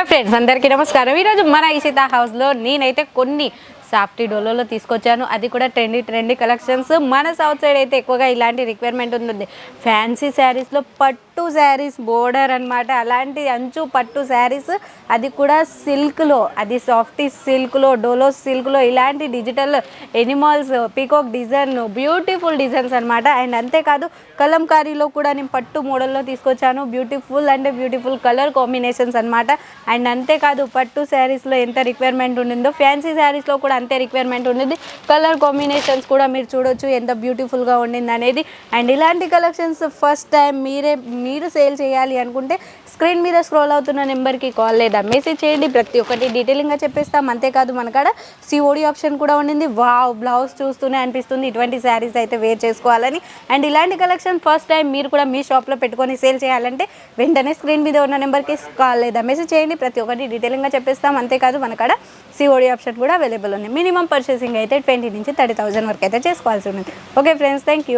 Hi friends, అందరికీ నమస్కారం. ఈరోజు మన ఇషిత హౌస్లో నేనైతే కొన్ని సాఫ్టీ డోలోలో తీసుకొచ్చాను. అది కూడా ట్రెండీ కలెక్షన్స్. మన సౌత్ సైడ్ అయితే ఎక్కువగా ఇలాంటి రిక్వైర్మెంట్ ఉంటుంది. ఫ్యాన్సీ శారీస్లో పట్టు శారీస్ బోర్డర్ అనమాట, అలాంటి అంచు పట్టు శారీస్, అది కూడా సిల్క్లో, అది సాఫ్టీ సిల్క్లో, డోలో సిల్క్లో, ఇలాంటి digital animals, peacock design, beautiful designs అనమాట. అండ్ అంతేకాదు కలంకారీలో కూడా నేను పట్టు మోడల్లో తీసుకొచ్చాను. బ్యూటిఫుల్ కలర్ కాంబినేషన్స్ అనమాట. అండ్ అంతేకాదు పట్టు శారీస్లో ఎంత రిక్వైర్మెంట్ ఉండిందో ఫ్యాన్సీ శారీస్లో కూడా అంతే రిక్వైర్మెంట్ ఉండింది. కలర్ కాంబినేషన్స్ కూడా మీరు చూడొచ్చు ఎంత బ్యూటిఫుల్గా ఉండింది అనేది. అండ్ ఇలాంటి కలెక్షన్స్ ఫస్ట్ టైం మీరు సేల్ చేయాలి అనుకుంటే స్క్రీన్ మీద స్క్రోల్ అవుతున్న నెంబర్కి కాల్ లేదా మెసేజ్ చేయండి. ప్రతి ఒక్కటి డీటెయిలింగ్గా చెప్పేస్తాం. అంతేకాదు మన కాడ సిఓడి ఆప్షన్ కూడా ఉండింది. బ్లౌజ్ చూస్తూనే అనిపిస్తుంది ఇటువంటి శారీస్ అయితే వేర్ చేసుకోవాలని. అండ్ ఇలాంటి కలెక్షన్ ఫస్ట్ టైం మీరు కూడా మీ షాప్లో పెట్టుకొని సేల్ చేయాలంటే వెంటనే స్క్రీన్ మీద ఉన్న నెంబర్కి కాల్ లేదా మెసేజ్ చేయండి. ప్రతి ఒక్కటి డీటెయిలింగ్గా చెప్పేస్తాం. అంతేకాదు మన కాడ సిఓడి ఆప్షన్ కూడా అవైలబుల్ ఉంది. మినిమం పర్చేసింగ్ అయితే 20,000 నుంచి 30,000 వరకు అయితే చేసుకోవాల్సి ఉంది. Okay friends, thank you.